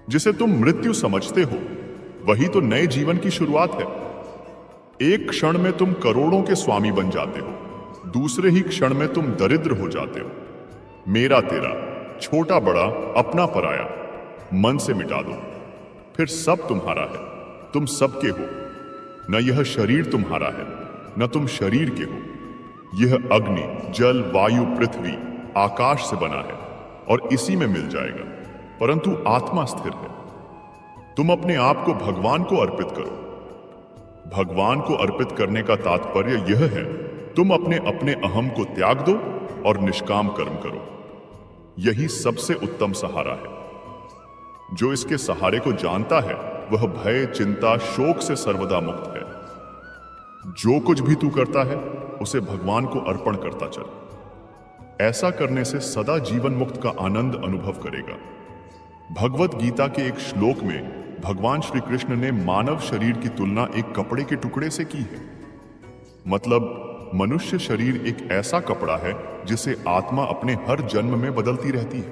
जिसे तुम मृत्यु समझते हो, वही तो नए जीवन की शुरुआत है। एक क्षण में तुम करोड़ों के स्वामी बन जाते हो, दूसरे ही क्षण में तुम दरिद्र हो जाते हो। मेरा तेरा, छोटा बड़ा, अपना पराया, मन से मिटा दो, फिर सब तुम्हारा है। तुम सबके हो। न यह शरीर तुम्हारा है, न तुम शरीर के हो। यह अग्नि, जल, वायु, पृथ्वी, आकाश से बना है और इसी में मिल जाएगा, परंतु आत्मा स्थिर है। तुम अपने आप को भगवान को अर्पित करो। भगवान को अर्पित करने का तात्पर्य यह है, तुम अपने अपने अहम को त्याग दो और निष्काम कर्म करो। यही सबसे उत्तम सहारा है। जो इसके सहारे को जानता है वह भय, चिंता, शोक से सर्वदा मुक्त है। जो कुछ भी तू करता है उसे भगवान को अर्पण करता चल। ऐसा करने से सदा जीवन मुक्त का आनंद अनुभव करेगा। भगवत गीता के एक श्लोक में भगवान श्री कृष्ण ने मानव शरीर की तुलना एक कपड़े के टुकड़े से की है। मतलब मनुष्य शरीर एक ऐसा कपड़ा है जिसे आत्मा अपने हर जन्म में बदलती रहती है।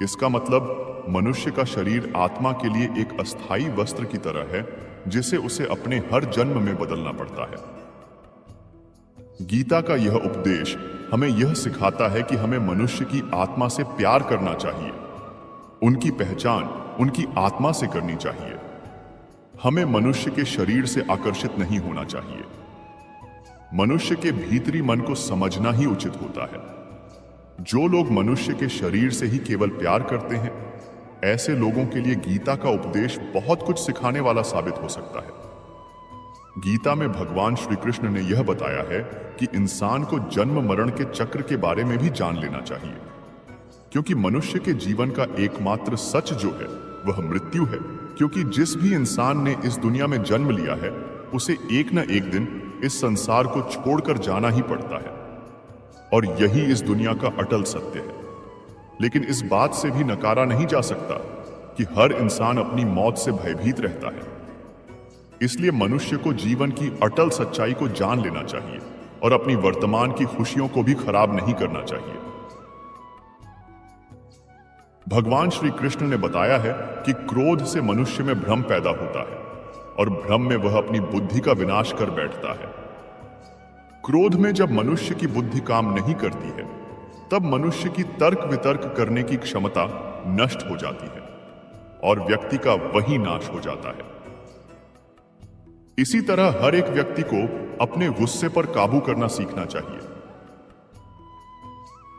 इसका मतलब मनुष्य का शरीर आत्मा के लिए एक अस्थायी वस्त्र की तरह है जिसे उसे अपने हर जन्म में बदलना पड़ता है। गीता का यह उपदेश हमें यह सिखाता है कि हमें मनुष्य की आत्मा से प्यार करना चाहिए, उनकी पहचान उनकी आत्मा से करनी चाहिए। हमें मनुष्य के शरीर से आकर्षित नहीं होना चाहिए। मनुष्य के भीतरी मन को समझना ही उचित होता है। जो लोग मनुष्य के शरीर से ही केवल प्यार करते हैं, ऐसे लोगों के लिए गीता का उपदेश बहुत कुछ सिखाने वाला साबित हो सकता है। गीता में भगवान श्री कृष्ण ने यह बताया है कि इंसान को जन्म मरण के चक्र के बारे में भी जान लेना चाहिए, क्योंकि मनुष्य के जीवन का एकमात्र सच जो है वह मृत्यु है। क्योंकि जिस भी इंसान ने इस दुनिया में जन्म लिया है उसे एक न एक दिन इस संसार को छोड़कर जाना ही पड़ता है, और यही इस दुनिया का अटल सत्य है। लेकिन इस बात से भी नकारा नहीं जा सकता कि हर इंसान अपनी मौत से भयभीत रहता है। इसलिए मनुष्य को जीवन की अटल सच्चाई को जान लेना चाहिए और अपनी वर्तमान की खुशियों को भी खराब नहीं करना चाहिए। भगवान श्री कृष्ण ने बताया है कि क्रोध से मनुष्य में भ्रम पैदा होता है और भ्रम में वह अपनी बुद्धि का विनाश कर बैठता है। क्रोध में जब मनुष्य की बुद्धि काम नहीं करती है, तब मनुष्य की तर्क वितर्क करने की क्षमता नष्ट हो जाती है और व्यक्ति का वही नाश हो जाता है। इसी तरह हर एक व्यक्ति को अपने गुस्से पर काबू करना सीखना चाहिए।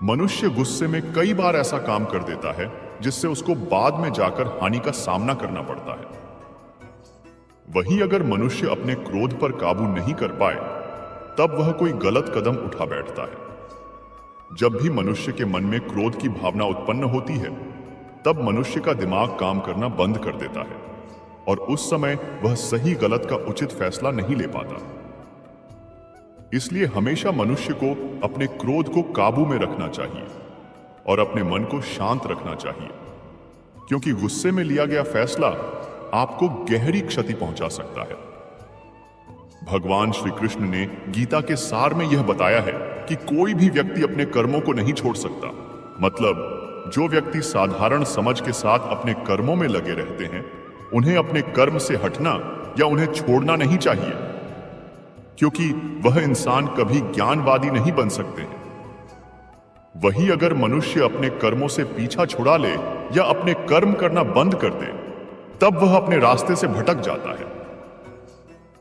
मनुष्य गुस्से में कई बार ऐसा काम कर देता है जिससे उसको बाद में जाकर हानि का सामना करना पड़ता है। वहीं अगर मनुष्य अपने क्रोध पर काबू नहीं कर पाए, तब वह कोई गलत कदम उठा बैठता है। जब भी मनुष्य के मन में क्रोध की भावना उत्पन्न होती है, तब मनुष्य का दिमाग काम करना बंद कर देता है और उस समय वह सही गलत का उचित फैसला नहीं ले पाता। इसलिए हमेशा मनुष्य को अपने क्रोध को काबू में रखना चाहिए और अपने मन को शांत रखना चाहिए, क्योंकि गुस्से में लिया गया फैसला आपको गहरी क्षति पहुंचा सकता है। भगवान श्री कृष्ण ने गीता के सार में यह बताया है कि कोई भी व्यक्ति अपने कर्मों को नहीं छोड़ सकता। मतलब जो व्यक्ति साधारण समझ के साथ अपने कर्मों में लगे रहते हैं, उन्हें अपने कर्म से हटना या उन्हें छोड़ना नहीं चाहिए, क्योंकि वह इंसान कभी ज्ञानवादी नहीं बन सकते हैं। वही अगर मनुष्य अपने कर्मों से पीछा छुड़ा ले या अपने कर्म करना बंद कर दे, तब वह अपने रास्ते से भटक जाता है।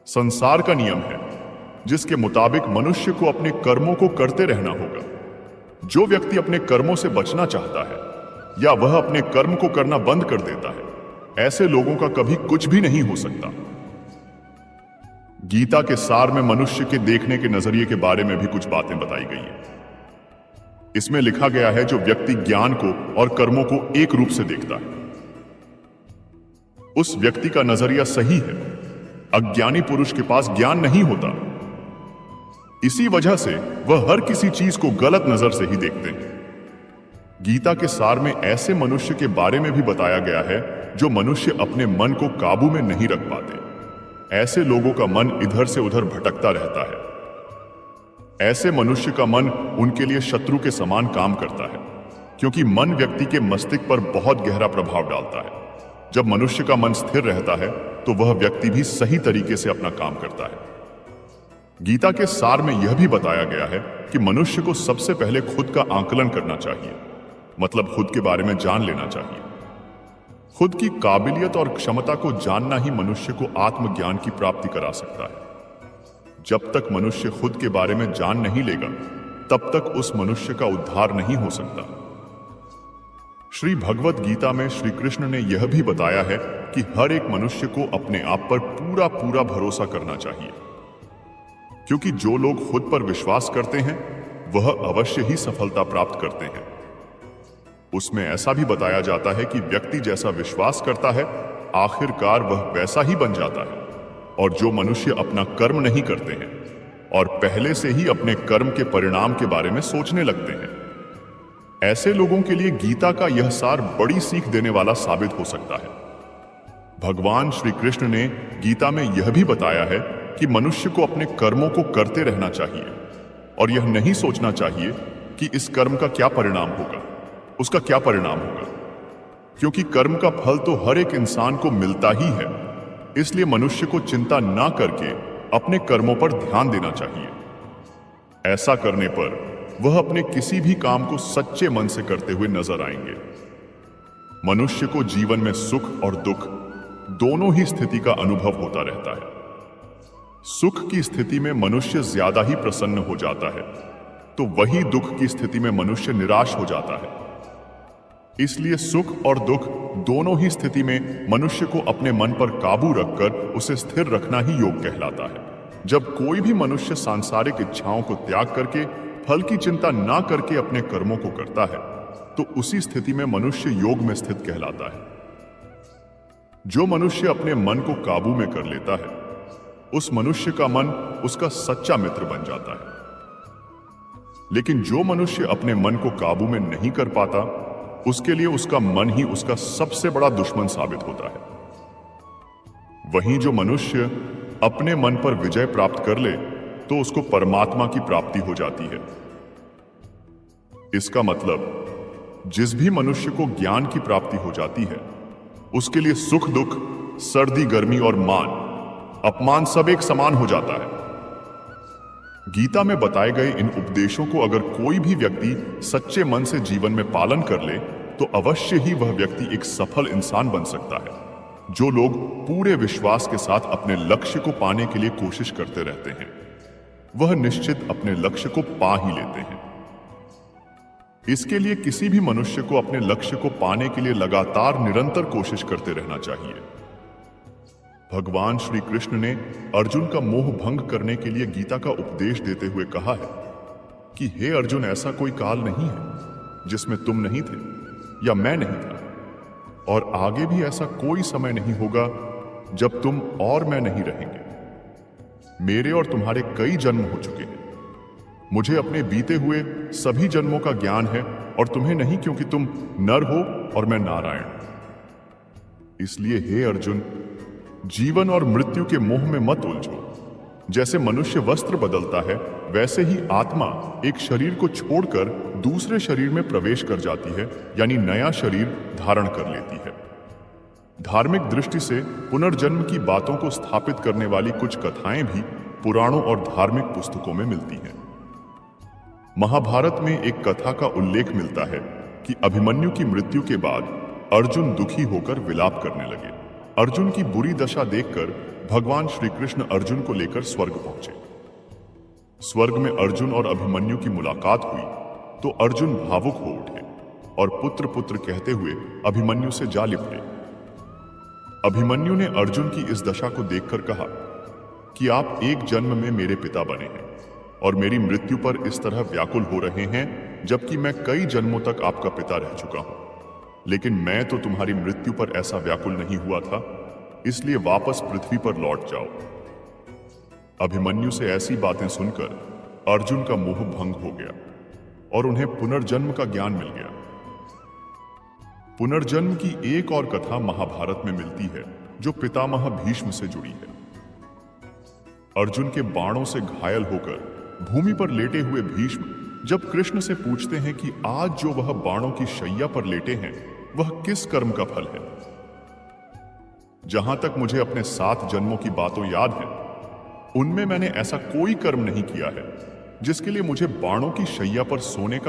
संसार का नियम है जिसके मुताबिक मनुष्य को अपने कर्मों को करते रहना होगा। जो व्यक्ति अपने कर्मों से बचना चाहता है या वह अपने कर्म को करना बंद कर देता है, ऐसे लोगों का कभी कुछ भी नहीं हो सकता। गीता के सार में मनुष्य के देखने के नजरिए के बारे में भी कुछ बातें बताई गई हैं। इसमें लिखा गया है, जो व्यक्ति ज्ञान को और कर्मों को एक रूप से देखता है, उस व्यक्ति का नजरिया सही है। अज्ञानी पुरुष के पास ज्ञान नहीं होता। इसी वजह से वह हर किसी चीज को गलत नजर से ही देखते हैं। गीता के सार में ऐसे मनुष्य के बारे में भी बताया गया है जो मनुष्य अपने मन को काबू में नहीं रख पाते। ऐसे लोगों का मन इधर से उधर भटकता रहता है। ऐसे मनुष्य का मन उनके लिए शत्रु के समान काम करता है, क्योंकि मन व्यक्ति के मस्तिष्क पर बहुत गहरा प्रभाव डालता है। जब मनुष्य का मन स्थिर रहता है तो वह व्यक्ति भी सही तरीके से अपना काम करता है। गीता के सार में यह भी बताया गया है कि मनुष्य को सबसे पहले खुद का आकलन करना चाहिए, मतलब खुद के बारे में जान लेना चाहिए। खुद की काबिलियत और क्षमता को जानना ही मनुष्य को आत्मज्ञान की प्राप्ति करा सकता है। जब तक मनुष्य खुद के बारे में जान नहीं लेगा, तब तक उस मनुष्य का उद्धार नहीं हो सकता। श्री भगवत गीता में श्री कृष्ण ने यह भी बताया है कि हर एक मनुष्य को अपने आप पर पूरा पूरा भरोसा करना चाहिए, क्योंकि जो लोग खुद पर विश्वास करते हैं वह अवश्य ही सफलता प्राप्त करते हैं। उसमें ऐसा भी बताया जाता है कि व्यक्ति जैसा विश्वास करता है, आखिरकार वह वैसा ही बन जाता है। और जो मनुष्य अपना कर्म नहीं करते हैं और पहले से ही अपने कर्म के परिणाम के बारे में सोचने लगते हैं, ऐसे लोगों के लिए गीता का यह सार बड़ी सीख देने वाला साबित हो सकता है। भगवान श्री कृष्ण ने गीता में यह भी बताया है कि मनुष्य को अपने कर्मों को करते रहना चाहिए और यह नहीं सोचना चाहिए कि इस कर्म का क्या परिणाम होगा, उसका क्या परिणाम होगा, क्योंकि कर्म का फल तो हर एक इंसान को मिलता ही है। इसलिए मनुष्य को चिंता ना करके अपने कर्मों पर ध्यान देना चाहिए। ऐसा करने पर वह अपने किसी भी काम को सच्चे मन से करते हुए नजर आएंगे। मनुष्य को जीवन में सुख और दुख दोनों ही स्थिति का अनुभव होता रहता है। सुख की स्थिति में मनुष्य ज्यादा ही प्रसन्न हो जाता है, तो वही दुख की स्थिति में मनुष्य निराश हो जाता है। इसलिए सुख और दुख दोनों ही स्थिति में मनुष्य को अपने मन पर काबू रखकर उसे स्थिर रखना ही योग कहलाता है। जब कोई भी मनुष्य सांसारिक इच्छाओं को त्याग करके फल की चिंता ना करके अपने कर्मों को करता है, तो उसी स्थिति में मनुष्य योग में स्थित कहलाता है। जो मनुष्य अपने मन को काबू में कर लेता है, उस मनुष्य का मन उसका सच्चा मित्र बन जाता है। लेकिन जो मनुष्य अपने मन को काबू में नहीं कर पाता, उसके लिए उसका मन ही उसका सबसे बड़ा दुश्मन साबित होता है। वहीं जो मनुष्य अपने मन पर विजय प्राप्त कर ले, तो उसको परमात्मा की प्राप्ति हो जाती है। इसका मतलब जिस भी मनुष्य को ज्ञान की प्राप्ति हो जाती है, उसके लिए सुख दुख, सर्दी गर्मी और मान अपमान सब एक समान हो जाता है। गीता में बताए गए इन उपदेशों को अगर कोई भी व्यक्ति सच्चे मन से जीवन में पालन कर ले, तो अवश्य ही वह व्यक्ति एक सफल इंसान बन सकता है। जो लोग पूरे विश्वास के साथ अपने लक्ष्य को पाने के लिए कोशिश करते रहते हैं, वह निश्चित अपने लक्ष्य को पा ही लेते हैं। इसके लिए किसी भी मनुष्य को अपने लक्ष्य को पाने के लिए लगातार निरंतर कोशिश करते रहना चाहिए। भगवान श्री कृष्ण ने अर्जुन का मोह भंग करने के लिए गीता का उपदेश देते हुए कहा है कि हे अर्जुन, ऐसा कोई काल नहीं है जिसमें तुम नहीं थे या मैं नहीं था, और आगे भी ऐसा कोई समय नहीं होगा जब तुम और मैं नहीं रहेंगे। मेरे और तुम्हारे कई जन्म हो चुके हैं। मुझे अपने बीते हुए सभी जन्मों का ज्ञान है और तुम्हें नहीं, क्योंकि तुम नर हो और मैं नारायण। इसलिए हे अर्जुन, जीवन और मृत्यु के मोह में मत उलझो। जैसे मनुष्य वस्त्र बदलता है, वैसे ही आत्मा एक शरीर को छोड़कर दूसरे शरीर में प्रवेश कर जाती है, यानी नया शरीर धारण कर लेती है। धार्मिक दृष्टि से पुनर्जन्म की बातों को स्थापित करने वाली कुछ कथाएं भी पुराणों और धार्मिक पुस्तकों में मिलती हैं। महाभारत में एक कथा का उल्लेख मिलता है कि अभिमन्यु की मृत्यु के बाद अर्जुन दुखी होकर विलाप करने लगे। अर्जुन की बुरी दशा देखकर भगवान श्री कृष्ण अर्जुन को लेकर स्वर्ग पहुंचे। स्वर्ग में अर्जुन और अभिमन्यु की मुलाकात हुई तो अर्जुन भावुक हो उठे और पुत्र पुत्र कहते हुए अभिमन्यु से जा लिपटे। अभिमन्यु ने अर्जुन की इस दशा को देखकर कहा कि आप एक जन्म में मेरे पिता बने हैं और मेरी मृत्यु पर इस तरह व्याकुल हो रहे हैं, जबकि मैं कई जन्मों तक आपका पिता रह चुका हूं। लेकिन मैं तो तुम्हारी मृत्यु पर ऐसा व्याकुल नहीं हुआ था, इसलिए वापस पृथ्वी पर लौट जाओ। अभिमन्यु से ऐसी बातें सुनकर अर्जुन का मोह भंग हो गया और उन्हें पुनर्जन्म का ज्ञान मिल गया। पुनर्जन्म की एक और कथा महाभारत में मिलती है जो पितामह भीष्म से जुड़ी है। अर्जुन के बाणों से घायल होकर भूमि पर लेटे हुए भीष्म जब कृष्ण से पूछते हैं कि आज जो वह बाणों की शैया पर लेटे हैं वह किस कर्म का फल है, जहां तक मुझे अपने 7 जन्मों की बातों याद है, उनमें मैंने ऐसा कोई कर्म नहीं किया है जिसके लिए मुझे बाणों की शैया पर सोने का